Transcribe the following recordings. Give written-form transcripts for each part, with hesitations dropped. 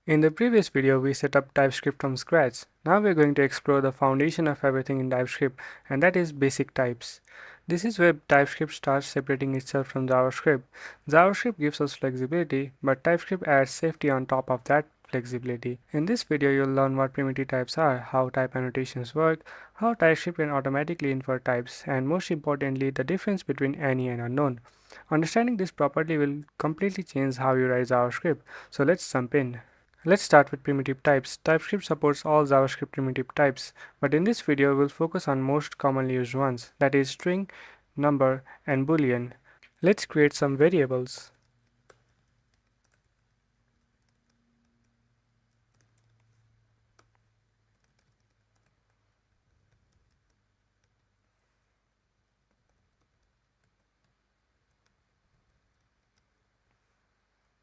In the previous video, we set up TypeScript from scratch. Now we're going to explore the foundation of everything in TypeScript, and that is basic types. This is where TypeScript starts separating itself from JavaScript. JavaScript gives us flexibility, but TypeScript adds safety on top of that flexibility. In this video, you'll learn what primitive types are, how type annotations work, how TypeScript can automatically infer types, and most importantly, the difference between any and unknown. Understanding this properly will completely change how you write JavaScript. So let's jump in. Let's start with primitive types. TypeScript supports all JavaScript primitive types, but in this video we'll focus on most commonly used ones, that is string, number, and Boolean. Let's create some variables.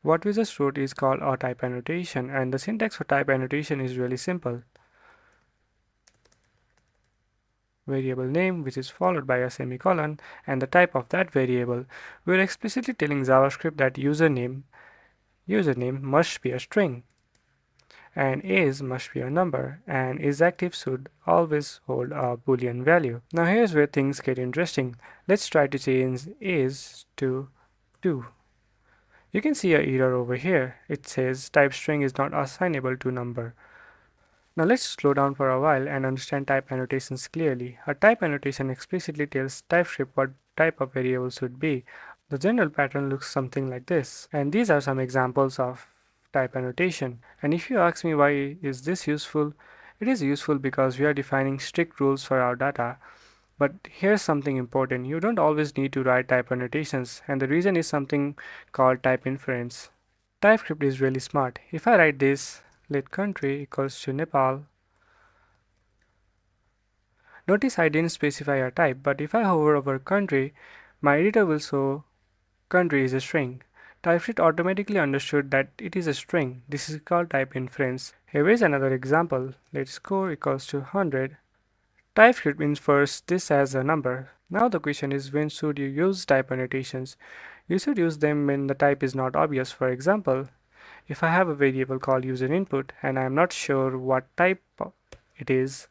What we just wrote is called a type annotation, and the syntax for type annotation is really simple. Variable name, which is followed by a semicolon, and the type of that variable. We're explicitly telling JavaScript that username must be a string, and is must be a number, and isActive should always hold a Boolean value. Now here's where things get interesting. Let's try to change is to 2. You can see a error over here. It says type string is not assignable to number. Now let's slow down for a while and understand type annotations clearly. A type annotation explicitly tells TypeScript what type of variable should be. The general pattern looks something like this, and these are some examples of type annotation. And if you ask me why is this useful, it is useful because we are defining strict rules for our data. But here's something important. You don't always need to write type annotations, and the reason is something called type inference. TypeScript is really smart. If I write this, let country equals to Nepal. Notice I didn't specify a type, but if I hover over country, my editor will show country is a string. TypeScript automatically understood that it is a string. This is called type inference. Here is another example. Let score equals to 100. TypeScript infers this as a number. Now the question is, when should you use type annotations? You should use them when the type is not obvious. For example, if I have a variable called user input and I am not sure what type it is,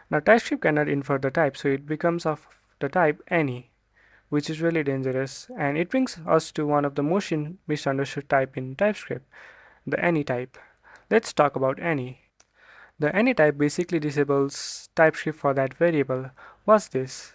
now TypeScript cannot infer the type, so it becomes of the type any, which is really dangerous, and it brings us to one of the most misunderstood type in TypeScript, the any type. Let's talk about any. The any type basically disables TypeScript for that variable. What's this?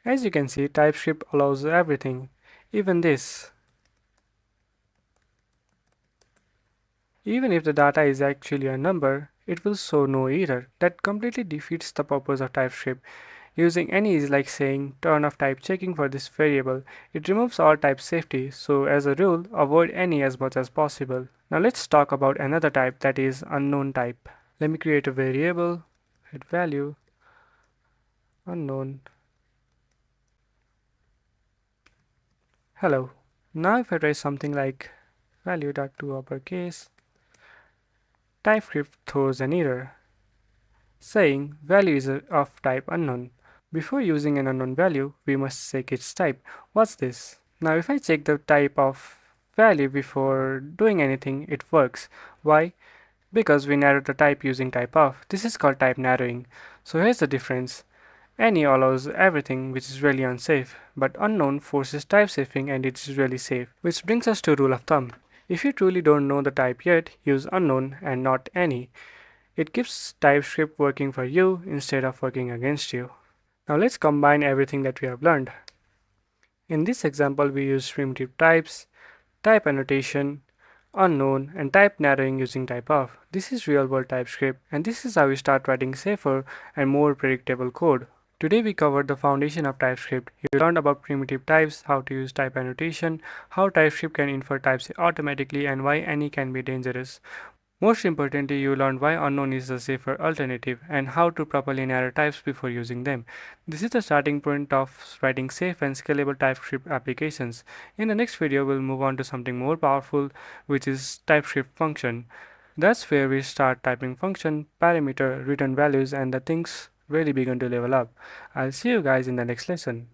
As you can see, TypeScript allows everything, even this. Even if the data is actually a number, it will show no error. That completely defeats the purpose of TypeScript. Using any is like saying turn off type checking for this variable. It removes all type safety, so as a rule, avoid any as much as possible. Now let's talk about another type, that is unknown type. Let me create a variable, hit value, unknown, hello. Now if I try something like value.to uppercase, TypeScript throws an error saying value is of type unknown. Before using an unknown value, we must check its type. What's this? Now if I check the type of value before doing anything, it works. Why? Because we narrowed the type using type of. This is called type narrowing. So here's the difference. Any allows everything, which is really unsafe, but unknown forces type safing and it is really safe. Which brings us to rule of thumb. If you truly don't know the type yet, use unknown and not any. It keeps TypeScript working for you instead of working against you. Now let's combine everything that we have learned. In this example, we use primitive types, type annotation, unknown, and type narrowing using type of. This is real-world TypeScript, and this is how we start writing safer and more predictable code. Today we covered the foundation of TypeScript. You learned about primitive types, how to use type annotation, how TypeScript can infer types automatically, and why any can be dangerous. Most importantly, you learned why unknown is the safer alternative and how to properly narrow types before using them. This is the starting point of writing safe and scalable TypeScript applications. In the next video, we'll move on to something more powerful, which is TypeScript function. That's where we start typing function, parameter, return values, and the things really begin to level up. I'll see you guys in the next lesson.